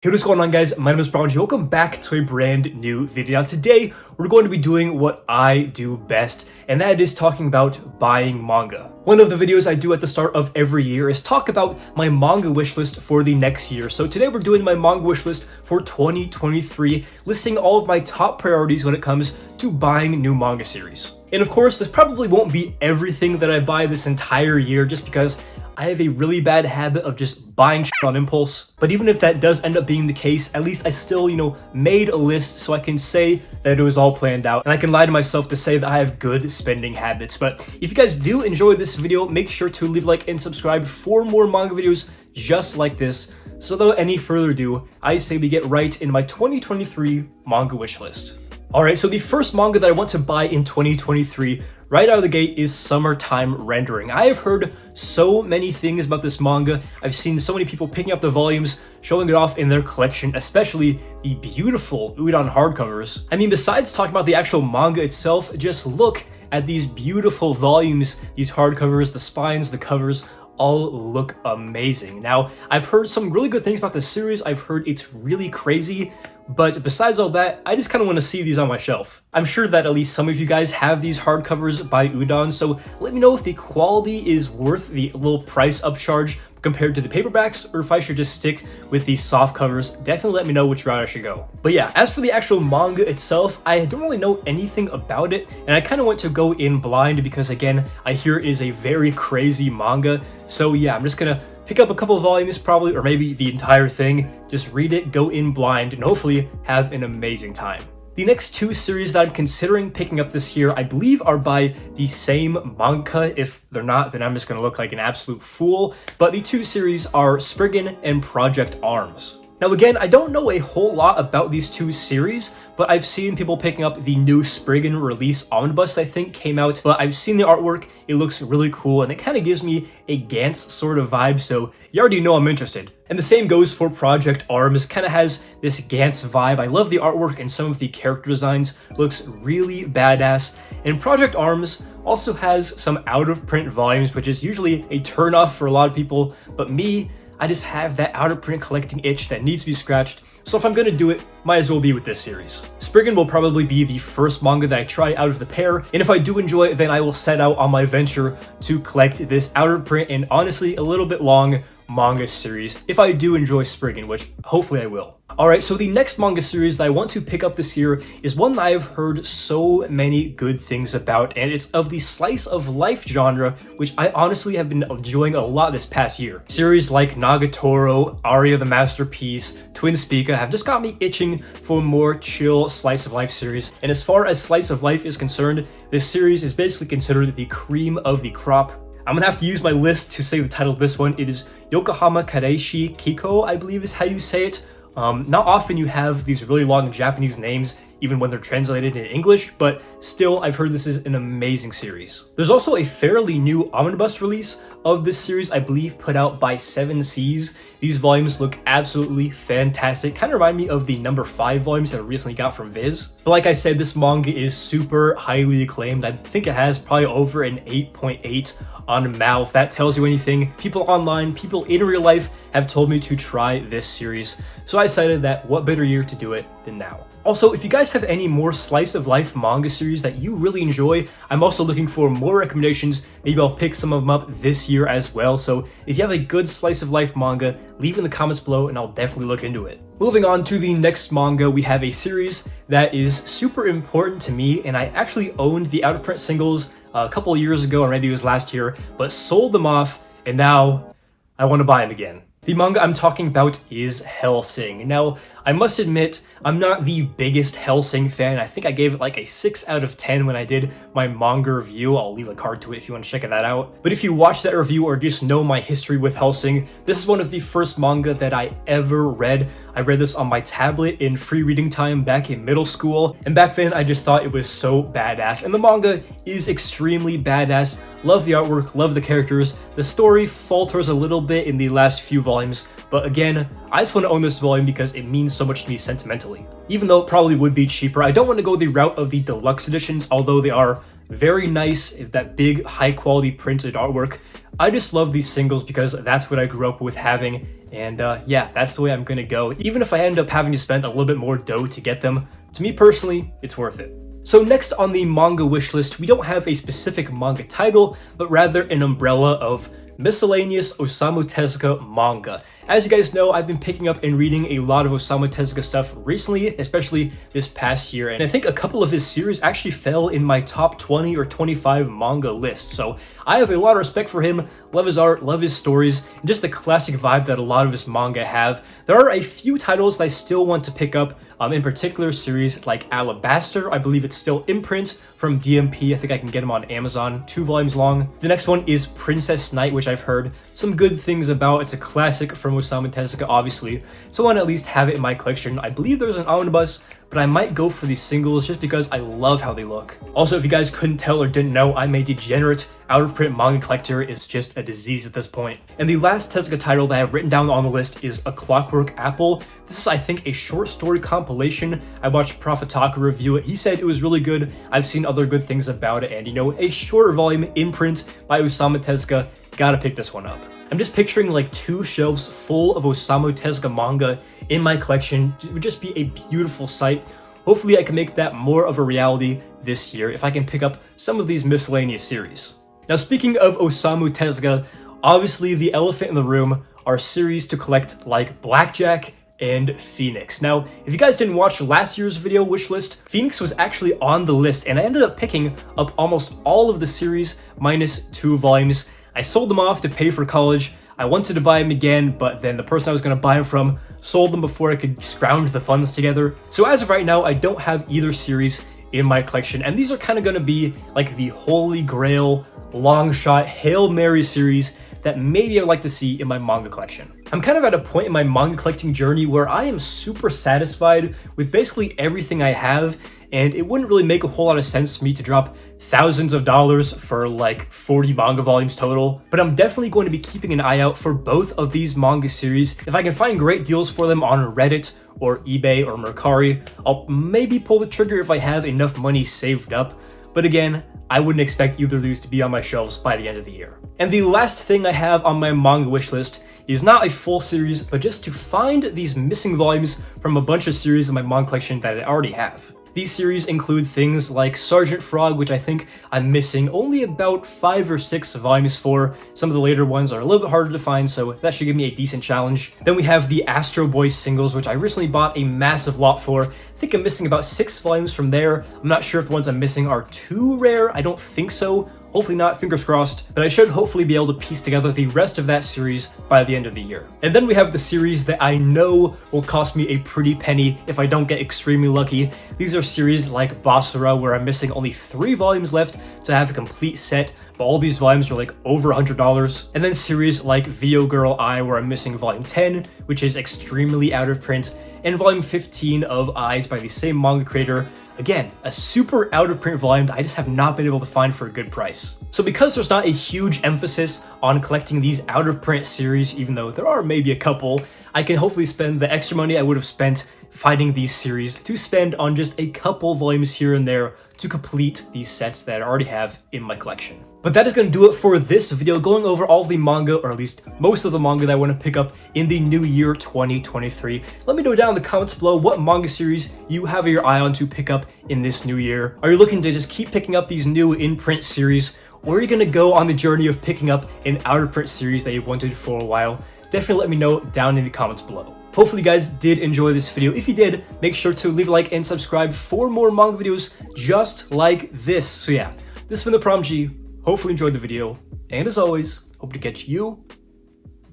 Hey, what's going on, guys? My name is ThePromG. Welcome back to a brand new video. Now, today we're going to be doing what I do best, and that is talking about buying manga. One of the videos I do at the start of every year is talk about my manga wishlist for the next year. So today we're doing my manga wishlist for 2023, listing all of my top priorities when it comes to buying new manga series. And of course, this probably won't be everything that I buy this entire year, just because I have a really bad habit of just buying shit on impulse. But even if that does end up being the case, at least I still, made a list so I can say that it was all planned out. And I can lie to myself to say that I have good spending habits. But if you guys do enjoy this video, make sure to leave a like and subscribe for more manga videos just like this. So without any further ado, I say we get right into my 2023 manga wish list. Alright, so the first manga that I want to buy in 2023 right out of the gate is Summertime Rendering. I have heard so many things about this manga. I've seen so many people picking up the volumes, showing it off in their collection, especially the beautiful udon hardcovers. I mean, besides talking about the actual manga itself, just look at these beautiful volumes, these hardcovers, the spines, the covers, all look amazing. Now, I've heard some really good things about this series. I've heard it's really crazy, but besides all that, I just kind of want to see these on my shelf. I'm sure that at least some of you guys have these hardcovers by Udon, so let me know if the quality is worth the little price upcharge compared to the paperbacks, or if I should just stick with these soft covers. Definitely let me know which route I should go. But yeah, as for the actual manga itself, I don't really know anything about it, and I kind of want to go in blind because, again, I hear it is a very crazy manga. So yeah, I'm just gonna pick up a couple of volumes probably, or maybe the entire thing, just read it, go in blind, and hopefully have an amazing time. The next two series that I'm considering picking up this year, I believe, are by the same manga. If they're not, then I'm just gonna look like an absolute fool. But the two series are Spriggan and Project Arms. Now again, I don't know a whole lot about these two series, but I've seen people picking up the new Spriggan release omnibus, I think, came out. But I've seen the artwork, it looks really cool, and it kind of gives me a Gantz sort of vibe, so you already know I'm interested. And the same goes for Project Arms, kind of has this Gantz vibe. I love the artwork, and some of the character designs looks really badass. And Project Arms also has some out-of-print volumes, which is usually a turn-off for a lot of people, but me, I just have that out-of-print collecting itch that needs to be scratched, so if I'm gonna do it, might as well be with this series. Spriggan will probably be the first manga that I try out of the pair, and if I do enjoy it, then I will set out on my venture to collect this out-of-print and honestly a little bit long manga series if I do enjoy Spriggan, which hopefully I will. Alright, so the next manga series that I want to pick up this year is one that I've heard so many good things about, and it's of the slice of life genre, which I honestly have been enjoying a lot this past year. Series like Nagatoro, Aria the Masterpiece, Twin Speaka have just got me itching for a more chill slice of life series, and as far as slice of life is concerned, this series is basically considered the cream of the crop. I'm gonna have to use my list to say the title of this one. It is Yokohama Kareishi Kiko, I believe is how you say it. Not often you have these really long Japanese names, even when they're translated in English, but still, I've heard this is an amazing series. There's also a fairly new omnibus release of this series, I believe put out by 7 Seas. These volumes look absolutely fantastic, kind of remind me of the number 5 volumes that I recently got from Viz. But like I said, this manga is super highly acclaimed. I think it has probably over an 8.8 on MAL. If that tells you anything, people online, people in real life have told me to try this series. So I decided that what better year to do it than now. Also, if you guys have any more slice of life manga series that you really enjoy, I'm also looking for more recommendations. Maybe I'll pick some of them up this year as well. So if you have a good slice of life manga, leave in the comments below and I'll definitely look into it. Moving on to the next manga, we have a series that is super important to me, and I actually owned the out-of-print singles a couple of years ago, or maybe it was last year, but sold them off, and now I want to buy them again. The manga I'm talking about is Hellsing. Now, I must admit, I'm not the biggest Hellsing fan. I think I gave it like a 6 out of 10 when I did my manga review. I'll leave a card to it if you want to check that out. But if you watch that review or just know my history with Hellsing, this is one of the first manga that I ever read. I read this on my tablet in free reading time back in middle school, and back then I just thought it was so badass. And the manga is extremely badass. Love the artwork, love the characters. The story falters a little bit in the last few volumes, but again, I just want to own this volume because it means so much to me sentimentally. Even though it probably would be cheaper, I don't want to go the route of the deluxe editions, although they are very nice, that big high quality printed artwork. I just love these singles because that's what I grew up with having, And yeah, that's the way I'm gonna go. Even if I end up having to spend a little bit more dough to get them, to me personally, it's worth it. So next on the manga wish list, we don't have a specific manga title, but rather an umbrella of miscellaneous Osamu Tezuka manga. As you guys know, I've been picking up and reading a lot of Osamu Tezuka stuff recently, especially this past year, and I think a couple of his series actually fell in my top 20 or 25 manga list, so I have a lot of respect for him, love his art, love his stories, and just the classic vibe that a lot of his manga have. There are a few titles that I still want to pick up, in particular series like Alabaster. I believe it's still in print from DMP. I think I can get them on Amazon, 2 volumes long. The next one is Princess Knight, which I've heard some good things about. It's a classic from Osamu Tezuka, obviously, so I want to at least have it in my collection. I believe there's an omnibus, but I might go for these singles just because I love how they look. Also, if you guys couldn't tell or didn't know, I'm a degenerate out-of-print manga collector. It's just a disease at this point. And the last Tezuka title that I have written down on the list is A Clockwork Apple. This is, I think, a short story compilation. I watched Profitaku review it. He said it was really good. I've seen other good things about it, and you know, a shorter volume in print by Osamu Tezuka. Gotta pick this one up. I'm just picturing like 2 shelves full of Osamu Tezuka manga in my collection. It would just be a beautiful sight. Hopefully I can make that more of a reality this year if I can pick up some of these miscellaneous series. Now, speaking of Osamu Tezuka, obviously the elephant in the room are series to collect like Blackjack and Phoenix. Now, if you guys didn't watch last year's video wish list, Phoenix was actually on the list, and I ended up picking up almost all of the series minus 2 volumes. I sold them off to pay for college. I wanted to buy them again, but then the person I was going to buy them from sold them before I could scrounge the funds together. So as of right now, I don't have either series in my collection, and these are kind of going to be like the holy grail, long shot, Hail Mary series that maybe I'd like to see in my manga collection. I'm kind of at a point in my manga collecting journey where I am super satisfied with basically everything I have, and it wouldn't really make a whole lot of sense to me to drop thousands of dollars for like 40 manga volumes total, but I'm definitely going to be keeping an eye out for both of these manga series. If I can find great deals for them on Reddit or eBay or Mercari, I'll maybe pull the trigger if I have enough money saved up, but again, I wouldn't expect either of these to be on my shelves by the end of the year. And the last thing I have on my manga wish list is not a full series, but just to find these missing volumes from a bunch of series in my manga collection that I already have. These series include things like Sergeant Frog, which I think I'm missing only about 5 or 6 volumes for. Some of the later ones are a little bit harder to find, so that should give me a decent challenge. Then we have the Astro Boy singles, which I recently bought a massive lot for. I think I'm missing about 6 volumes from there. I'm not sure if the ones I'm missing are too rare. I don't think so. Hopefully not, fingers crossed, but I should hopefully be able to piece together the rest of that series by the end of the year. And then we have the series that I know will cost me a pretty penny if I don't get extremely lucky. These are series like Basara, where I'm missing only 3 volumes left to have a complete set, but all these volumes are like over $100. And then series like VO Girl I, where I'm missing volume 10, which is extremely out of print, and volume 15 of Eyes by the same manga creator. Again, a super out-of-print volume that I just have not been able to find for a good price. So because there's not a huge emphasis on collecting these out-of-print series, even though there are maybe a couple, I can hopefully spend the extra money I would have spent finding these series to spend on just a couple volumes here and there to complete these sets that I already have in my collection. But that is going to do it for this video, going over all of the manga, or at least most of the manga that I want to pick up in the new year 2023. Let me know down in the comments below what manga series you have your eye on to pick up in this new year. Are you looking to just keep picking up these new in-print series, or are you going to go on the journey of picking up an out-of-print series that you've wanted for a while? Definitely let me know down in the comments below. Hopefully you guys did enjoy this video. If you did, make sure to leave a like and subscribe for more manga videos just like this. So yeah, this has been ThePromG. Hopefully you enjoyed the video, and as always, hope to catch you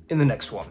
in the next one.